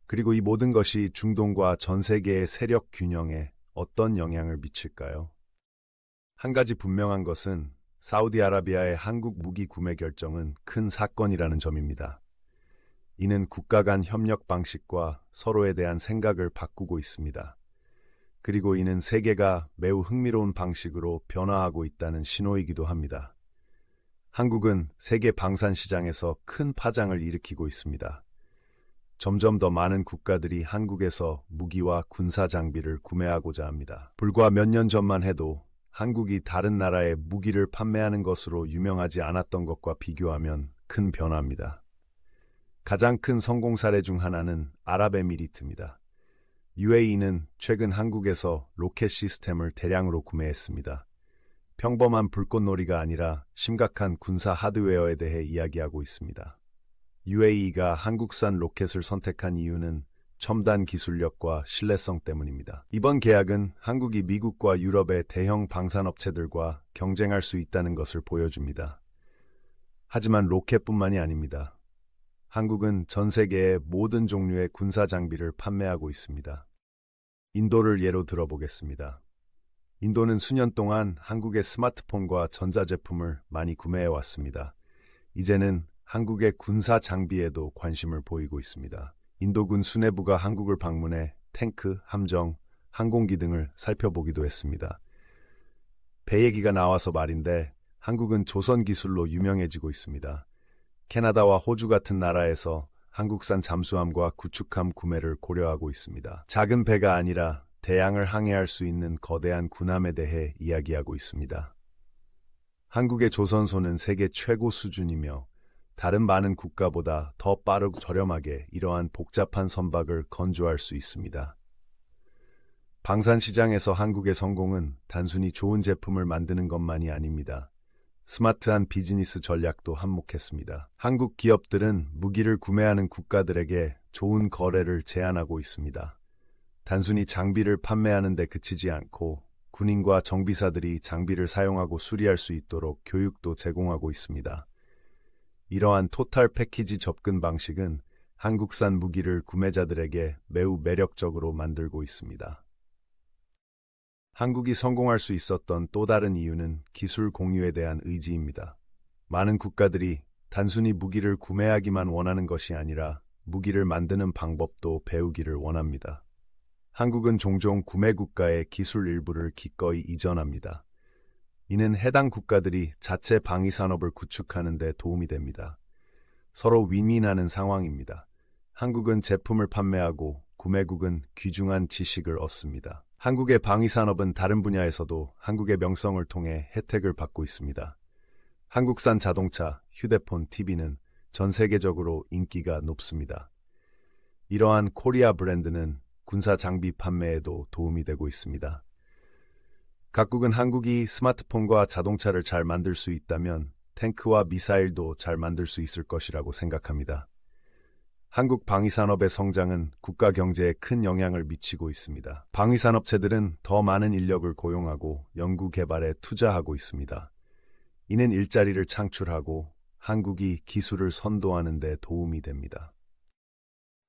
그리고 이 모든 것이 중동과 전 세계의 세력 균형에 어떤 영향을 미칠까요? 한 가지 분명한 것은 사우디아라비아의 한국 무기 구매 결정은 큰 사건이라는 점입니다. 이는 국가 간 협력 방식과 서로에 대한 생각을 바꾸고 있습니다. 그리고 이는 세계가 매우 흥미로운 방식으로 변화하고 있다는 신호이기도 합니다. 한국은 세계 방산 시장에서 큰 파장을 일으키고 있습니다. 점점 더 많은 국가들이 한국에서 무기와 군사 장비를 구매하고자 합니다. 불과 몇 년 전만 해도 한국이 다른 나라에 무기를 판매하는 것으로 유명하지 않았던 것과 비교하면 큰 변화입니다. 가장 큰 성공 사례 중 하나는 아랍에미리트입니다. UAE는 최근 한국에서 로켓 시스템을 대량으로 구매했습니다. 평범한 불꽃놀이가 아니라 심각한 군사 하드웨어에 대해 이야기하고 있습니다. UAE가 한국산 로켓을 선택한 이유는 첨단 기술력과 신뢰성 때문입니다. 이번 계약은 한국이 미국과 유럽의 대형 방산업체들과 경쟁할 수 있다는 것을 보여줍니다. 하지만 로켓뿐만이 아닙니다. 한국은 전 세계의 모든 종류의 군사 장비를 판매하고 있습니다. 인도를 예로 들어보겠습니다. 인도는 수년 동안 한국의 스마트폰과 전자제품을 많이 구매해 왔습니다. 이제는 한국의 군사 장비에도 관심을 보이고 있습니다. 인도군 수뇌부가 한국을 방문해 탱크, 함정, 항공기 등을 살펴보기도 했습니다. 배 얘기가 나와서 말인데 한국은 조선 기술로 유명해지고 있습니다. 캐나다와 호주 같은 나라에서 한국산 잠수함과 구축함 구매를 고려하고 있습니다. 작은 배가 아니라 대양을 항해할 수 있는 거대한 군함에 대해 이야기하고 있습니다. 한국의 조선소는 세계 최고 수준이며 다른 많은 국가보다 더 빠르고 저렴하게 이러한 복잡한 선박을 건조할 수 있습니다. 방산 시장에서 한국의 성공은 단순히 좋은 제품을 만드는 것만이 아닙니다. 스마트한 비즈니스 전략도 한몫했습니다. 한국 기업들은 무기를 구매하는 국가들에게 좋은 거래를 제안하고 있습니다. 단순히 장비를 판매하는 데 그치지 않고 군인과 정비사들이 장비를 사용하고 수리할 수 있도록 교육도 제공하고 있습니다. 이러한 토탈 패키지 접근 방식은 한국산 무기를 구매자들에게 매우 매력적으로 만들고 있습니다. 한국이 성공할 수 있었던 또 다른 이유는 기술 공유에 대한 의지입니다. 많은 국가들이 단순히 무기를 구매하기만 원하는 것이 아니라 무기를 만드는 방법도 배우기를 원합니다. 한국은 종종 구매 국가의 기술 일부를 기꺼이 이전합니다. 이는 해당 국가들이 자체 방위 산업을 구축하는 데 도움이 됩니다. 서로 윈윈하는 상황입니다. 한국은 제품을 판매하고 구매국은 귀중한 지식을 얻습니다. 한국의 방위 산업은 다른 분야에서도 한국의 명성을 통해 혜택을 받고 있습니다. 한국산 자동차, 휴대폰, TV는 전 세계적으로 인기가 높습니다. 이러한 코리아 브랜드는 군사 장비 판매에도 도움이 되고 있습니다. 각국은 한국이 스마트폰과 자동차를 잘 만들 수 있다면 탱크와 미사일도 잘 만들 수 있을 것이라고 생각합니다. 한국 방위산업의 성장은 국가 경제에 큰 영향을 미치고 있습니다. 방위산업체들은 더 많은 인력을 고용하고 연구 개발에 투자하고 있습니다. 이는 일자리를 창출하고 한국이 기술을 선도하는 데 도움이 됩니다.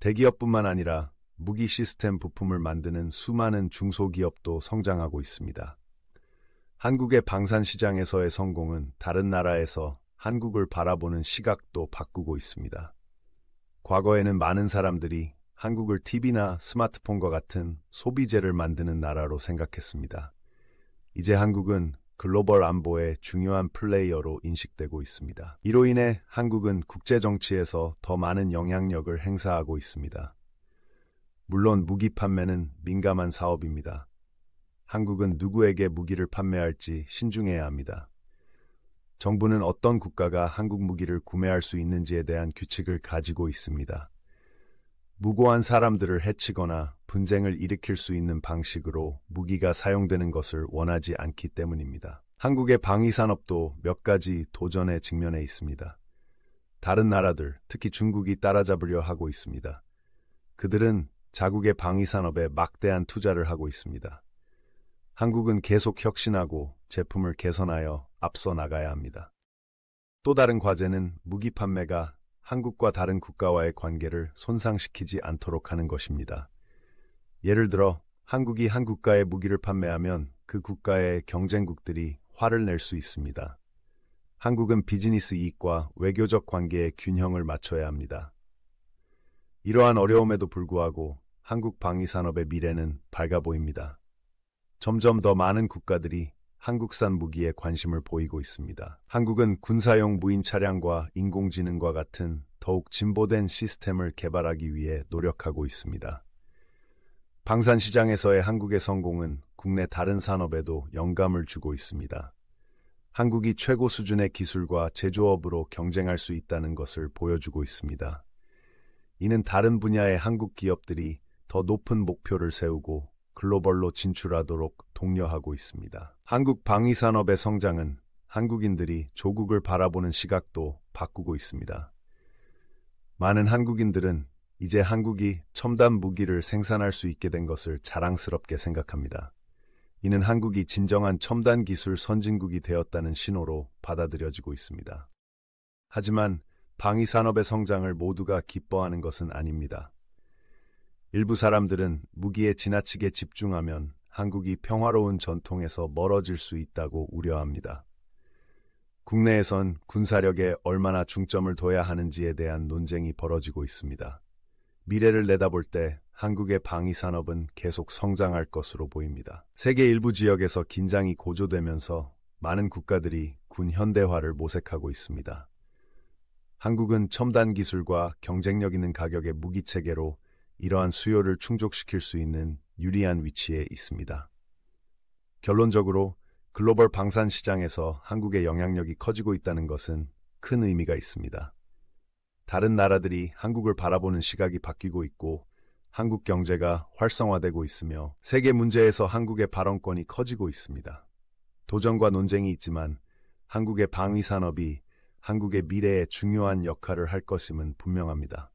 대기업뿐만 아니라 무기 시스템 부품을 만드는 수많은 중소기업도 성장하고 있습니다. 한국의 방산 시장에서의 성공은 다른 나라에서 한국을 바라보는 시각도 바꾸고 있습니다. 과거에는 많은 사람들이 한국을 TV나 스마트폰과 같은 소비재를 만드는 나라로 생각했습니다. 이제 한국은 글로벌 안보의 중요한 플레이어로 인식되고 있습니다. 이로 인해 한국은 국제 정치에서 더 많은 영향력을 행사하고 있습니다. 물론 무기 판매는 민감한 사업입니다. 한국은 누구에게 무기를 판매할지 신중해야 합니다. 정부는 어떤 국가가 한국 무기를 구매할 수 있는지에 대한 규칙을 가지고 있습니다. 무고한 사람들을 해치거나 분쟁을 일으킬 수 있는 방식으로 무기가 사용되는 것을 원하지 않기 때문입니다. 한국의 방위산업도 몇 가지 도전에 직면해 있습니다. 다른 나라들, 특히 중국이 따라잡으려 하고 있습니다. 그들은 자국의 방위산업에 막대한 투자를 하고 있습니다. 한국은 계속 혁신하고 제품을 개선하여 앞서 나가야 합니다. 또 다른 과제는 무기 판매가 한국과 다른 국가와의 관계를 손상시키지 않도록 하는 것입니다. 예를 들어 한국이 한 국가에 무기를 판매하면 그 국가의 경쟁국들이 화를 낼 수 있습니다. 한국은 비즈니스 이익과 외교적 관계의 균형을 맞춰야 합니다. 이러한 어려움에도 불구하고 한국 방위산업의 미래는 밝아 보입니다. 점점 더 많은 국가들이 한국산 무기에 관심을 보이고 있습니다. 한국은 군사용 무인 차량과 인공지능과 같은 더욱 진보된 시스템을 개발하기 위해 노력하고 있습니다. 방산 시장에서의 한국의 성공은 국내 다른 산업에도 영감을 주고 있습니다. 한국이 최고 수준의 기술과 제조업으로 경쟁할 수 있다는 것을 보여주고 있습니다. 이는 다른 분야의 한국 기업들이 더 높은 목표를 세우고 글로벌로 진출하도록 독려하고 있습니다. 한국 방위산업의 성장은 한국인들이 조국을 바라보는 시각도 바꾸고 있습니다. 많은 한국인들은 이제 한국이 첨단 무기를 생산할 수 있게 된 것을 자랑스럽게 생각합니다. 이는 한국이 진정한 첨단 기술 선진국이 되었다는 신호로 받아들여지고 있습니다. 하지만 방위산업의 성장을 모두가 기뻐하는 것은 아닙니다. 일부 사람들은 무기에 지나치게 집중하면 한국이 평화로운 전통에서 멀어질 수 있다고 우려합니다. 국내에선 군사력에 얼마나 중점을 둬야 하는지에 대한 논쟁이 벌어지고 있습니다. 미래를 내다볼 때 한국의 방위산업은 계속 성장할 것으로 보입니다. 세계 일부 지역에서 긴장이 고조되면서 많은 국가들이 군 현대화를 모색하고 있습니다. 한국은 첨단 기술과 경쟁력 있는 가격의 무기 체계로 이러한 수요를 충족시킬 수 있는 유리한 위치에 있습니다. 결론적으로 글로벌 방산 시장에서 한국의 영향력이 커지고 있다는 것은 큰 의미가 있습니다. 다른 나라들이 한국을 바라보는 시각이 바뀌고 있고 한국 경제가 활성화되고 있으며 세계 문제에서 한국의 발언권이 커지고 있습니다. 도전과 논쟁이 있지만 한국의 방위산업이 한국의 미래에 중요한 역할을 할 것임은 분명합니다.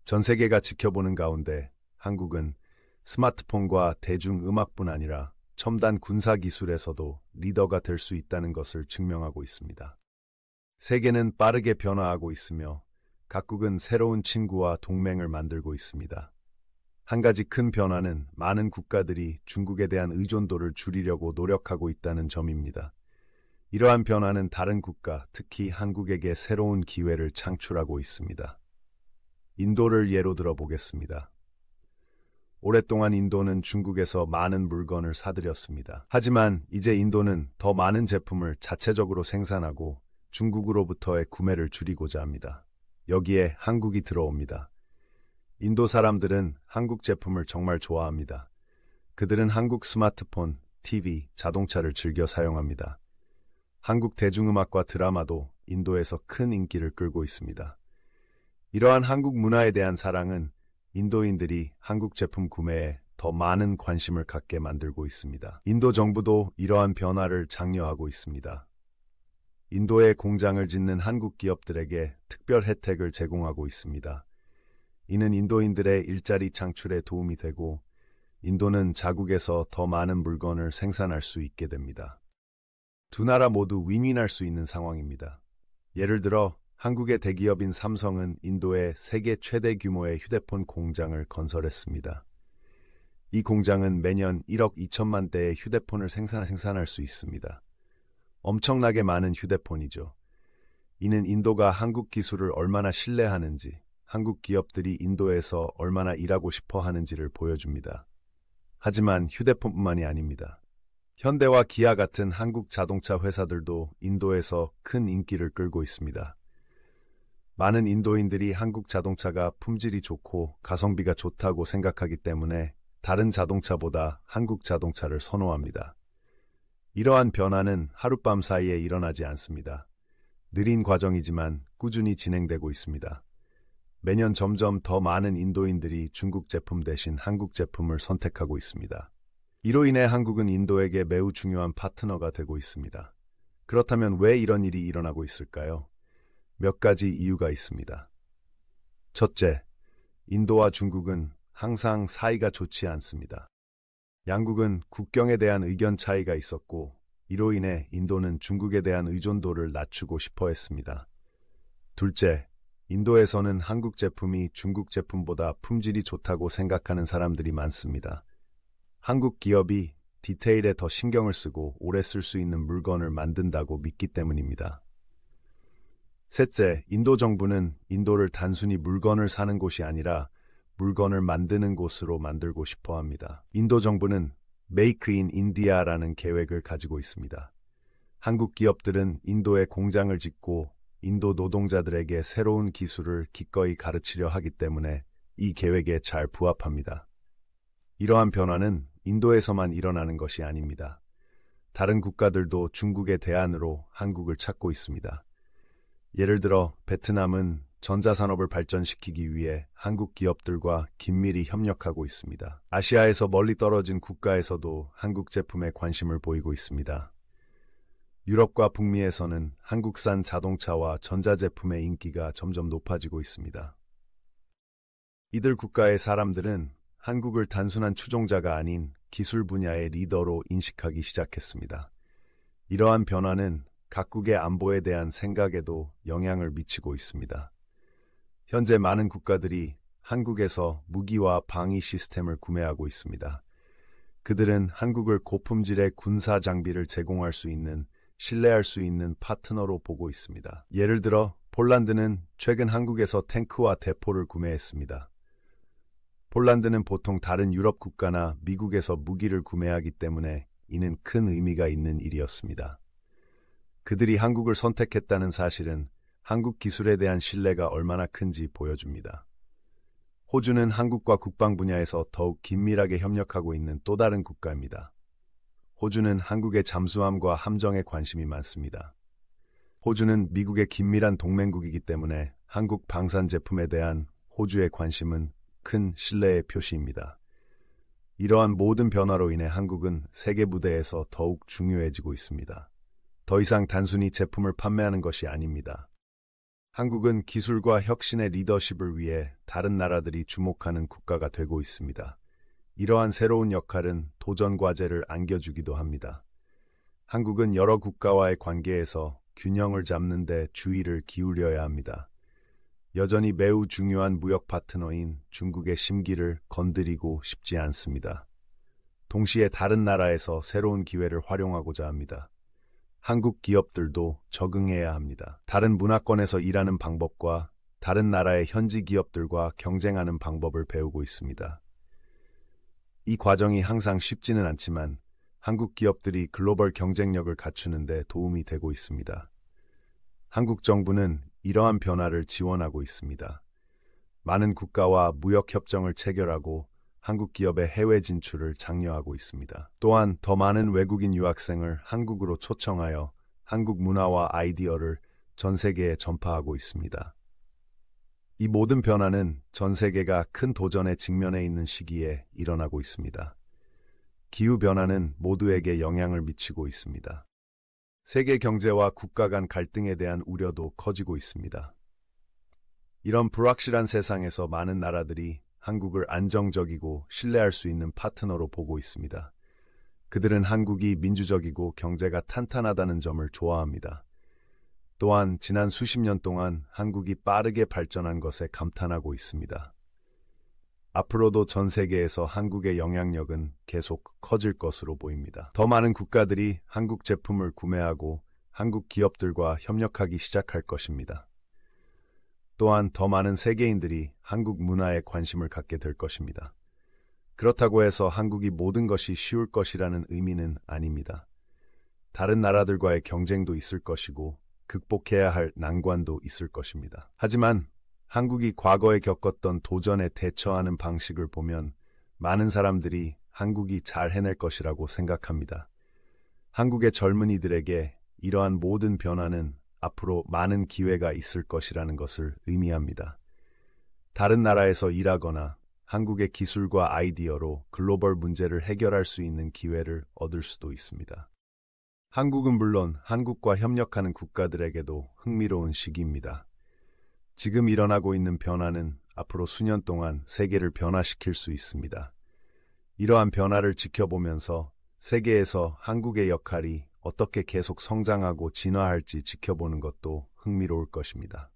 전 세계가 지켜보는 가운데 한국은 스마트폰과 대중음악뿐 아니라 첨단 군사기술에서도 리더가 될 수 있다는 것을 증명하고 있습니다. 세계는 빠르게 변화하고 있으며 각국은 새로운 친구와 동맹을 만들고 있습니다. 한 가지 큰 변화는 많은 국가들이 중국에 대한 의존도를 줄이려고 노력하고 있다는 점입니다. 이러한 변화는 다른 국가, 특히 한국에게 새로운 기회를 창출하고 있습니다. 인도를 예로 들어 보겠습니다. 오랫동안 인도는 중국에서 많은 물건을 사들였습니다. 하지만 이제 인도는 더 많은 제품을 자체적으로 생산하고 중국으로부터의 구매를 줄이고자 합니다. 여기에 한국이 들어옵니다. 인도 사람들은 한국 제품을 정말 좋아합니다. 그들은 한국 스마트폰, TV, 자동차를 즐겨 사용합니다. 한국 대중음악과 드라마도 인도에서 큰 인기를 끌고 있습니다. 이러한 한국 문화에 대한 사랑은 인도인들이 한국 제품 구매에 더 많은 관심을 갖게 만들고 있습니다. 인도 정부도 이러한 변화를 장려하고 있습니다. 인도에 공장을 짓는 한국 기업들에게 특별 혜택을 제공하고 있습니다. 이는 인도인들의 일자리 창출에 도움이 되고 인도는 자국에서 더 많은 물건을 생산할 수 있게 됩니다. 두 나라 모두 윈윈할 수 있는 상황입니다. 예를 들어 한국의 대기업인 삼성은 인도에 세계 최대 규모의 휴대폰 공장을 건설했습니다. 이 공장은 매년 1억 2천만 대의 휴대폰을 생산할 수 있습니다. 엄청나게 많은 휴대폰이죠. 이는 인도가 한국 기술을 얼마나 신뢰하는지, 한국 기업들이 인도에서 얼마나 일하고 싶어 하는지를 보여줍니다. 하지만 휴대폰뿐만이 아닙니다. 현대와 기아 같은 한국 자동차 회사들도 인도에서 큰 인기를 끌고 있습니다. 많은 인도인들이 한국 자동차가 품질이 좋고 가성비가 좋다고 생각하기 때문에 다른 자동차보다 한국 자동차를 선호합니다. 이러한 변화는 하룻밤 사이에 일어나지 않습니다. 느린 과정이지만 꾸준히 진행되고 있습니다. 매년 점점 더 많은 인도인들이 중국 제품 대신 한국 제품을 선택하고 있습니다. 이로 인해 한국은 인도에게 매우 중요한 파트너가 되고 있습니다. 그렇다면 왜 이런 일이 일어나고 있을까요? 몇 가지 이유가 있습니다. 첫째, 인도와 중국은 항상 사이가 좋지 않습니다. 양국은 국경에 대한 의견 차이가 있었고, 이로 인해 인도는 중국에 대한 의존도를 낮추고 싶어 했습니다. 둘째, 인도에서는 한국 제품이 중국 제품보다 품질이 좋다고 생각하는 사람들이 많습니다. 한국 기업이 디테일에 더 신경을 쓰고 오래 쓸 수 있는 물건을 만든다고 믿기 때문입니다. 셋째, 인도 정부는 인도를 단순히 물건을 사는 곳이 아니라 물건을 만드는 곳으로 만들고 싶어 합니다. 인도 정부는 메이크 인 인디아라는 계획을 가지고 있습니다. 한국 기업들은 인도에 공장을 짓고 인도 노동자들에게 새로운 기술을 기꺼이 가르치려 하기 때문에 이 계획에 잘 부합합니다. 이러한 변화는 인도에서만 일어나는 것이 아닙니다. 다른 국가들도 중국의 대안으로 한국을 찾고 있습니다. 예를 들어 베트남은 전자산업을 발전시키기 위해 한국 기업들과 긴밀히 협력하고 있습니다. 아시아에서 멀리 떨어진 국가에서도 한국 제품에 관심을 보이고 있습니다. 유럽과 북미에서는 한국산 자동차와 전자제품의 인기가 점점 높아지고 있습니다. 이들 국가의 사람들은 한국을 단순한 추종자가 아닌 기술 분야의 리더로 인식하기 시작했습니다. 이러한 변화는 각국의 안보에 대한 생각에도 영향을 미치고 있습니다. 현재 많은 국가들이 한국에서 무기와 방위 시스템을 구매하고 있습니다. 그들은 한국을 고품질의 군사 장비를 제공할 수 있는, 신뢰할 수 있는 파트너로 보고 있습니다. 예를 들어 폴란드는 최근 한국에서 탱크와 대포를 구매했습니다. 폴란드는 보통 다른 유럽 국가나 미국에서 무기를 구매하기 때문에 이는 큰 의미가 있는 일이었습니다. 그들이 한국을 선택했다는 사실은 한국 기술에 대한 신뢰가 얼마나 큰지 보여줍니다. 호주는 한국과 국방 분야에서 더욱 긴밀하게 협력하고 있는 또 다른 국가입니다. 호주는 한국의 잠수함과 함정에 관심이 많습니다. 호주는 미국의 긴밀한 동맹국이기 때문에 한국 방산 제품에 대한 호주의 관심은 큰 신뢰의 표시입니다. 이러한 모든 변화로 인해 한국은 세계 무대에서 더욱 중요해지고 있습니다. 더 이상 단순히 제품을 판매하는 것이 아닙니다. 한국은 기술과 혁신의 리더십을 위해 다른 나라들이 주목하는 국가가 되고 있습니다. 이러한 새로운 역할은 도전 과제를 안겨주기도 합니다. 한국은 여러 국가와의 관계에서 균형을 잡는 데 주의를 기울여야 합니다. 여전히 매우 중요한 무역 파트너인 중국의 심기를 건드리고 싶지 않습니다. 동시에 다른 나라에서 새로운 기회를 활용하고자 합니다. 한국 기업들도 적응해야 합니다. 다른 문화권에서 일하는 방법과 다른 나라의 현지 기업들과 경쟁하는 방법을 배우고 있습니다. 이 과정이 항상 쉽지는 않지만 한국 기업들이 글로벌 경쟁력을 갖추는 데 도움이 되고 있습니다. 한국 정부는 이러한 변화를 지원하고 있습니다. 많은 국가와 무역 협정을 체결하고 한국 기업의 해외 진출을 장려하고 있습니다. 또한 더 많은 외국인 유학생을 한국으로 초청하여 한국 문화와 아이디어를 전 세계에 전파하고 있습니다. 이 모든 변화는 전 세계가 큰 도전에 직면해 있는 시기에 일어나고 있습니다. 기후변화는 모두에게 영향을 미치고 있습니다. 세계 경제와 국가 간 갈등에 대한 우려도 커지고 있습니다. 이런 불확실한 세상에서 많은 나라들이 한국을 안정적이고 신뢰할 수 있는 파트너로 보고 있습니다. 그들은 한국이 민주적이고 경제가 탄탄하다는 점을 좋아합니다. 또한 지난 수십 년 동안 한국이 빠르게 발전한 것에 감탄하고 있습니다. 앞으로도 전 세계에서 한국의 영향력은 계속 커질 것으로 보입니다. 더 많은 국가들이 한국 제품을 구매하고 한국 기업들과 협력하기 시작할 것입니다. 또한 더 많은 세계인들이 한국 문화에 관심을 갖게 될 것입니다. 그렇다고 해서 한국이 모든 것이 쉬울 것이라는 의미는 아닙니다. 다른 나라들과의 경쟁도 있을 것이고 극복해야 할 난관도 있을 것입니다. 하지만 한국이 과거에 겪었던 도전에 대처하는 방식을 보면 많은 사람들이 한국이 잘 해낼 것이라고 생각합니다. 한국의 젊은이들에게 이러한 모든 변화는 앞으로 많은 기회가 있을 것이라는 것을 의미합니다. 다른 나라에서 일하거나 한국의 기술과 아이디어로 글로벌 문제를 해결할 수 있는 기회를 얻을 수도 있습니다. 한국은 물론 한국과 협력하는 국가들에게도 흥미로운 시기입니다. 지금 일어나고 있는 변화는 앞으로 수년 동안 세계를 변화시킬 수 있습니다. 이러한 변화를 지켜보면서 세계에서 한국의 역할이 어떻게 계속 성장하고 진화할지 지켜보는 것도 흥미로울 것입니다.